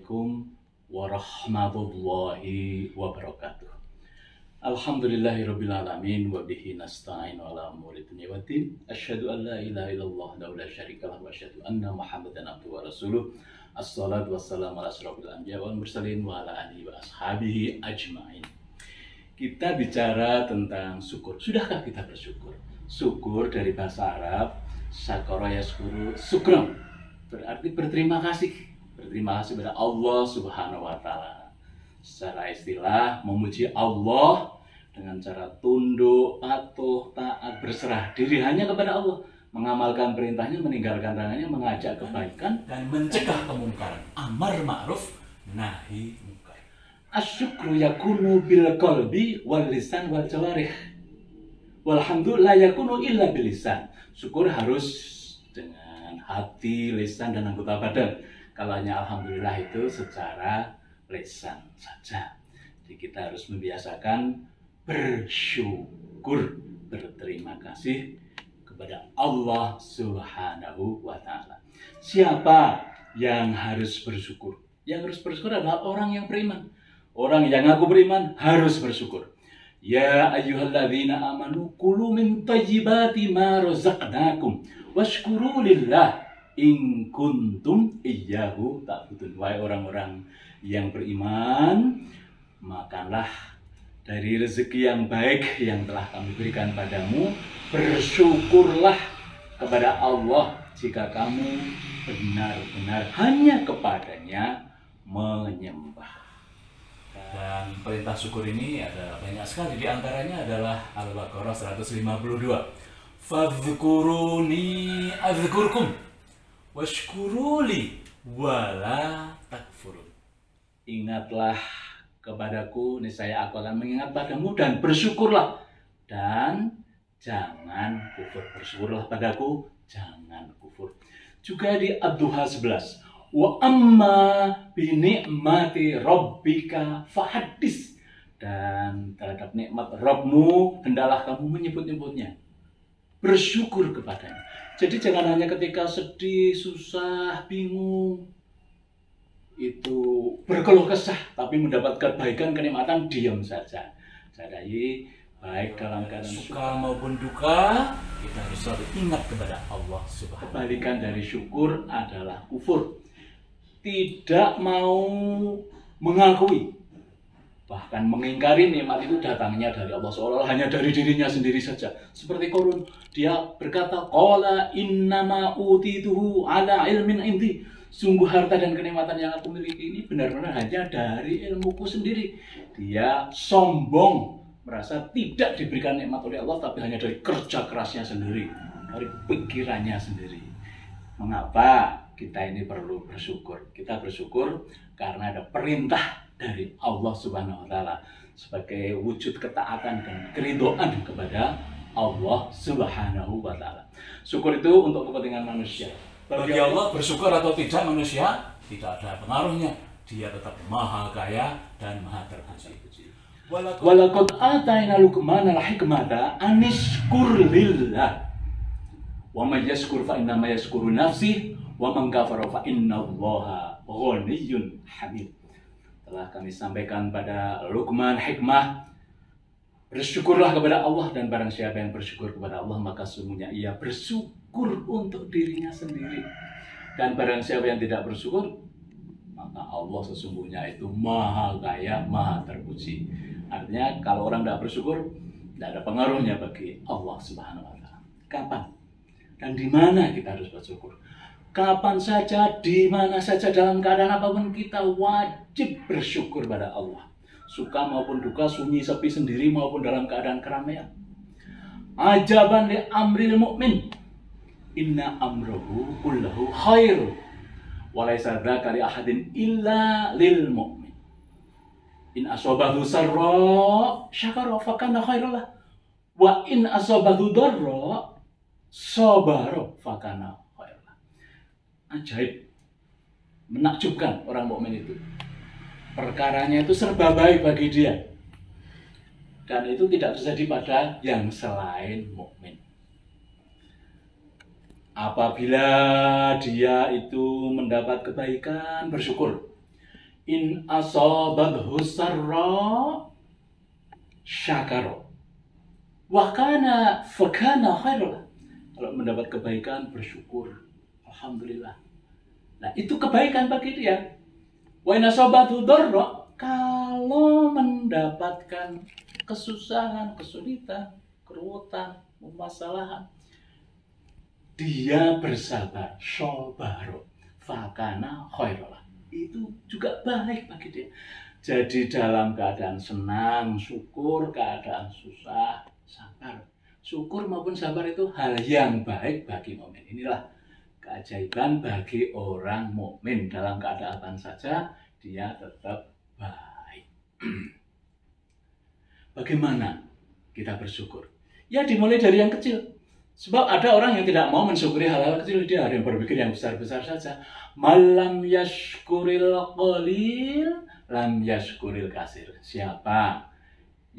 Assalamualaikum warahmatullahi wabarakatuh. Alhamdulillahirrabbilalamin wa bihi nasta'in ala umuri dunya waddin. Asyhadu an la ilaha illallah wa la syarika lahu wa asyhadu anna Muhammadan abduhu wa rasuluh. Assalatu wassalamu ala asyrofil anbiya wal mursalin wa ala alihi wa ashabihi ajmain. Kita bicara tentang syukur. Sudahkah kita bersyukur? Syukur dari bahasa Arab syakara yashkuru syukran, berarti berterima kasih. Berterima kasih kepada Allah Subhanahu wa taala. Secara istilah memuji Allah dengan cara tunduk, patuh, taat, berserah diri hanya kepada Allah, mengamalkan perintahnya, meninggalkan larangannya, mengajak kebaikan dan mencegah kemungkaran, amar ma'ruf nahi munkar. Asyukru yakunu bil qalbi wal lisan wal jawarih. Walhamdulillah yakunu illa bil lisan. Syukur harus dengan hati, lisan dan anggota badan. Kalau hanya alhamdulillah itu secara lisan saja. Jadi kita harus membiasakan bersyukur, berterima kasih kepada Allah Subhanahu wa taala. Siapa yang harus bersyukur? Yang harus bersyukur adalah orang yang beriman. Orang yang ngaku beriman harus bersyukur. Ya ayyuhalladzina amanu kulu min thayyibati ma razaqnakum washkuru lillah in kuntum iyyahu ta'budun. Wahai orang-orang yang beriman, makanlah dari rezeki yang baik yang telah kami berikan padamu, bersyukurlah kepada Allah jika kamu benar-benar hanya kepadanya menyembah. Dan perintah syukur ini ada banyak sekali, di antaranya adalah Al-Baqarah 152. Fadhkuruni adzkurkum washkuruli wala takfurun. Ingatlah kepadaku, niscaya aku akan mengingat padamu, dan bersyukurlah dan jangan kufur. Bersyukurlah padaku, jangan kufur. Juga di Ad-Duha 11, wa amma bi ni'mati rabbika fahaddis, dan terhadap nikmat Rabbmu hendaklah kamu menyebut-nyebutnya, bersyukur kepadanya. Jadi jangan hanya ketika sedih, susah, bingung itu berkeluh kesah, tapi mendapatkan kebaikan, kenikmatan, diam saja. Jadi baik dalam keadaan suka maupun duka, kita harus selalu ingat kepada Allah Subhanahu. Kebalikan dari syukur adalah kufur. Tidak mau mengakui, bahkan mengingkari nikmat itu datangnya dari Allah, seolah-olah hanya dari dirinya sendiri saja. Seperti Qarun, dia berkata, qala innama utituhu ala ilmin indi. Sungguh harta dan kenikmatan yang aku miliki ini benar-benar hanya dari ilmuku sendiri. Dia sombong, merasa tidak diberikan nikmat oleh Allah, tapi hanya dari kerja kerasnya sendiri, dari pikirannya sendiri. Mengapa kita ini perlu bersyukur? Kita bersyukur karena ada perintah dari Allah Subhanahu wa taala sebagai wujud ketaatan dan keridhaan kepada Allah Subhanahu wa taala. Syukur itu untuk kepentingan manusia. Bagi Allah, bersyukur atau tidak manusia tidak ada pengaruhnya. Dia tetap maha kaya dan maha terpuji. Walaqad atayna Luqmana al-hikmata anishkur lillah. Wa may yashkur fa innama yashkuru nafsihi wa man kafara fa innallaha ghaniyyun hamid. Telah kami sampaikan pada Luqman hikmah, bersyukurlah kepada Allah, dan barang siapa yang bersyukur kepada Allah maka sesungguhnya ia bersyukur untuk dirinya sendiri. Dan barang siapa yang tidak bersyukur maka Allah sesungguhnya itu maha kaya, maha terpuji. Artinya kalau orang tidak bersyukur tidak ada pengaruhnya bagi Allah Subhanahu wa taala. Kapan dan di mana kita harus bersyukur? Kapan saja, di mana saja, dalam keadaan apapun kita wajib bersyukur pada Allah. Suka maupun duka, sunyi sepi sendiri maupun dalam keadaan keramaian. Ajaban li amril mu'min, inna amrohu kullahu khair, walaysa dzaka li ahadin illa lil mu'min. In asabahu sarra syakara fa kana khairan lah, wa in asabahu darra sabara fa kana khairan. Ajaib, menakjubkan orang mukmin itu. Perkaranya itu serba baik bagi dia, dan itu tidak terjadi pada yang selain mukmin. Apabila dia itu mendapat kebaikan, bersyukur. In asabathu sarra syakara wa kana fakana khairul. Kalau mendapat kebaikan bersyukur, alhamdulillah. Nah, itu kebaikan bagi dia. Wa in asabathu darra, kalau mendapatkan kesusahan, kesulitan, keruwetan, permasalahan, dia bersabar, sabaro fakana khairul. Itu juga baik bagi dia. Jadi dalam keadaan senang, syukur, keadaan susah, sabar. Syukur maupun sabar itu hal yang baik bagi mukmin. Inilah keajaiban bagi orang mukmin, dalam keadaan apa saja dia tetap baik. Bagaimana kita bersyukur? Ya dimulai dari yang kecil. Sebab ada orang yang tidak mau mensyukuri hal-hal kecil, dia ada yang berpikir yang besar-besar saja. Malam yashkuril qalil, lam yashkuril kasir. Siapa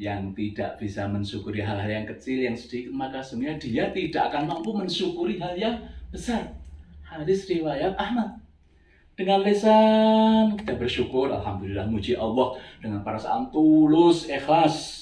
yang tidak bisa mensyukuri hal-hal yang kecil, yang sedikit, maka sebenarnya dia tidak akan mampu mensyukuri hal yang besar. Hadis riwayat Ahmad. Dengan lisan kita bersyukur, alhamdulillah, muji Allah dengan perasaan tulus, ikhlas.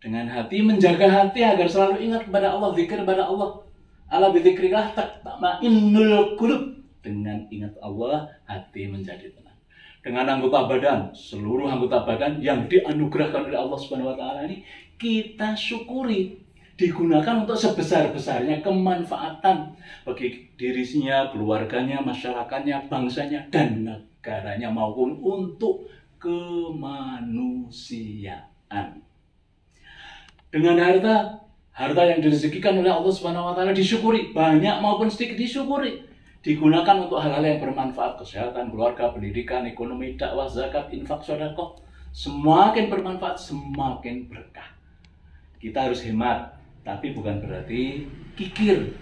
Dengan hati, menjaga hati agar selalu ingat kepada Allah, zikir kepada Allah. Ala bidzikrillah tatma'innul qulub. Dengan ingat Allah, hati menjadi tenang. Dengan anggota badan, seluruh anggota badan yang dianugerahkan oleh Allah Subhanahu wa taala ini kita syukuri, digunakan untuk sebesar-besarnya kemanfaatan bagi dirinya, keluarganya, masyarakatnya, bangsanya, dan negaranya, maupun untuk kemanusiaan. Dengan harta yang direzekikan oleh Allah Subhanahu wa taala disyukuri, banyak maupun sedikit disyukuri, digunakan untuk hal-hal yang bermanfaat, kesehatan, keluarga, pendidikan, ekonomi, dakwah, zakat, infak, sedekah. Semakin bermanfaat, semakin berkah. Kita harus hemat, tapi bukan berarti kikir.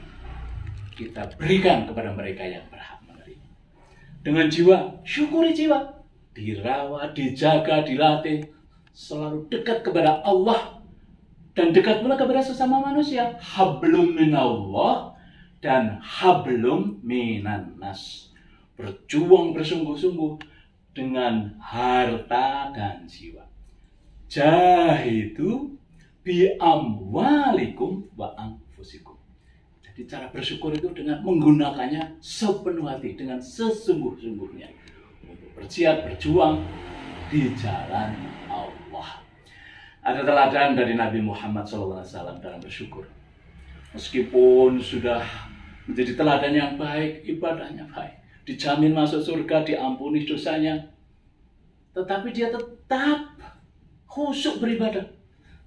Kita berikan kepada mereka yang berhak menerima. Dengan jiwa, syukuri jiwa, dirawat, dijaga, dilatih, selalu dekat kepada Allah. Dan dekat pula kepada sesama manusia. Hablum minallah dan hablum minan nas. Berjuang bersungguh-sungguh dengan harta dan jiwa. Jahidu bi amwalikum wa anfusikum. Jadi cara bersyukur itu dengan menggunakannya sepenuh hati, dengan sesungguh-sungguhnya. Untuk berjihad, berjuang di jalan Allah. Ada teladan dari Nabi Muhammad SAW dalam bersyukur. Meskipun sudah menjadi teladan yang baik, ibadahnya baik, dijamin masuk surga, diampuni dosanya, tetapi dia tetap khusyuk beribadah.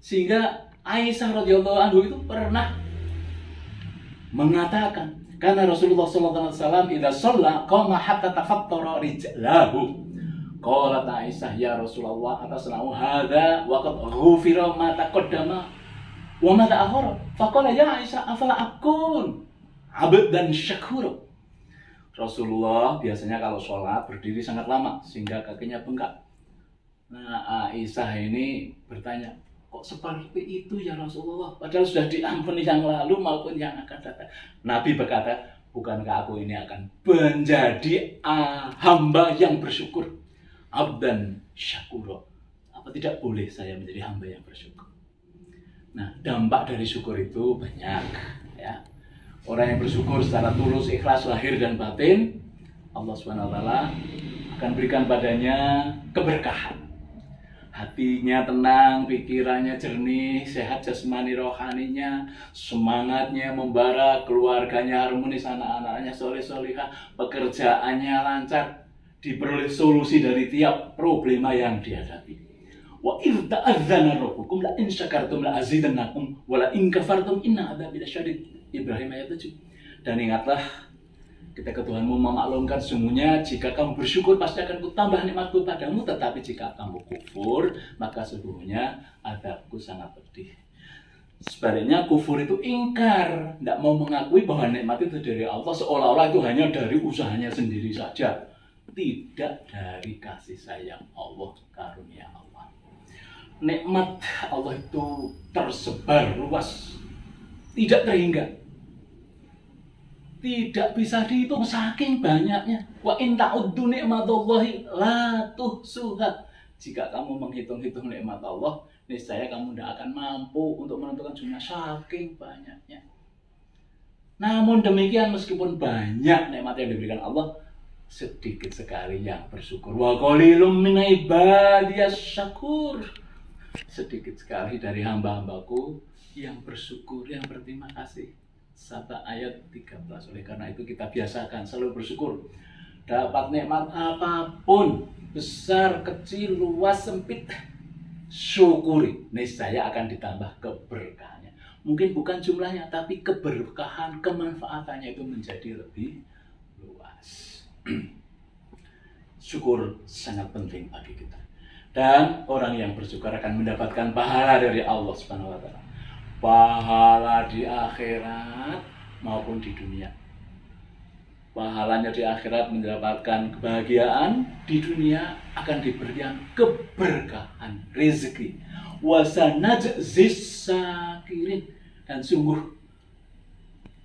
Sehingga Aisyah radhiyallahu anha itu pernah mengatakan, karena Rasulullah SAW idza shalla qama hatta tafattara rijlahu. Qalat Aisyah, ya Rasulullah, atasna'u hadza wa qad ghufira ma taqaddama wa ma ta'akhkhara. Faqala ya Aisyah, afala akun abdan syakura. Rasulullah biasanya kalau sholat berdiri sangat lama sehingga kakinya bengkak. Nah, Aisyah ini bertanya, kok seperti itu ya Rasulullah? Padahal sudah diampuni yang lalu maupun yang akan datang. Nabi berkata, bukankah aku ini akan menjadi hamba yang bersyukur? Abdan syakuro. Apa tidak boleh saya menjadi hamba yang bersyukur? Nah, dampak dari syukur itu banyak, ya. Orang yang bersyukur secara tulus, ikhlas, lahir dan batin, Allah SWT akan berikan padanya keberkahan. Hatinya tenang, pikirannya jernih, sehat jasmani rohaninya, semangatnya membara, keluarganya harmonis, anak-anaknya soleh-solehah, pekerjaannya lancar, diperoleh solusi dari tiap problema yang dihadapi. Wa idh ta'adzana rabbukum la in syakartum la azidannakum wa la in kafartum inna adzabi lasyadid. Ibrahim ayat 7. Dan ingatlah ketika Tuhanmu memaklumkan sesungguhnya jika kamu bersyukur pasti akan kutambah nikmatku padamu, tetapi jika kamu kufur maka sesungguhnya azabku sangat pedih. Sebaliknya kufur itu ingkar, tidak mau mengakui bahwa nikmat itu dari Allah, seolah-olah itu hanya dari usahanya sendiri saja. Tidak dari kasih sayang Allah, karunia Allah. Nikmat Allah itu tersebar luas, tidak terhingga. tidak bisa dihitung saking banyaknya. Wa in ta'uddu ni'matallahi la tuhsuha. Jika kamu menghitung-hitung nikmat Allah, niscaya kamu tidak akan mampu untuk menentukan jumlah saking banyaknya. Namun demikian, meskipun banyak nikmat yang diberikan Allah, sedikit sekali yang bersyukur. Wa qalilum min ibadiyas syakur. Sedikit sekali dari hamba-hambaku yang bersyukur, yang berterima kasih. Sata ayat 13. Oleh karena itu kita biasakan selalu bersyukur. Dapat nikmat apapun, besar, kecil, luas, sempit, syukuri. Niscaya akan ditambah keberkahannya. Mungkin bukan jumlahnya, tapi keberkahan, kemanfaatannya itu menjadi lebih luas. Syukur sangat penting bagi kita. Dan orang yang bersyukur akan mendapatkan pahala dari Allah Subhanahu wa taala. Pahala di akhirat maupun di dunia. Pahalanya di akhirat mendapatkan kebahagiaan, di dunia akan diberikan keberkahan rezeki. Wasanajzis sakirin, dan sungguh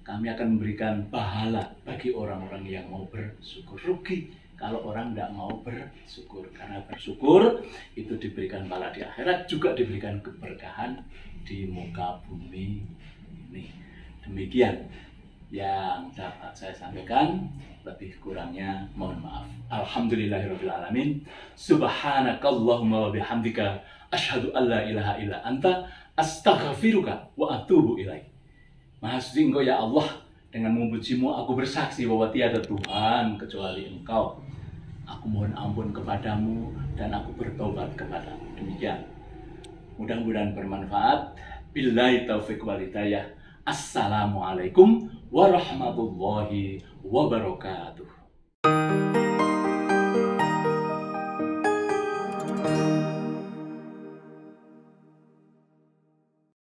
kami akan memberikan pahala bagi orang-orang yang mau bersyukur. Rugi kalau orang tidak mau bersyukur, karena bersyukur itu diberikan pahala di akhirat, juga diberikan keberkahan di muka bumi ini. Demikian yang dapat saya sampaikan, lebih kurangnya mohon maaf. Alhamdulillahirabbil alamin. Subhanakallahumma wa bihamdika asyhadu an la ilaha illa anta astaghfiruka wa atubu ilaik. Maha suci Engkau ya Allah, dengan memujimu aku bersaksi bahwa tiada Tuhan kecuali Engkau. Aku mohon ampun kepadamu dan aku bertobat kepadamu. Demikian. Mudah-mudahan bermanfaat. Billahi taufiq wal hidayah. Assalamualaikum warahmatullahi wabarakatuh.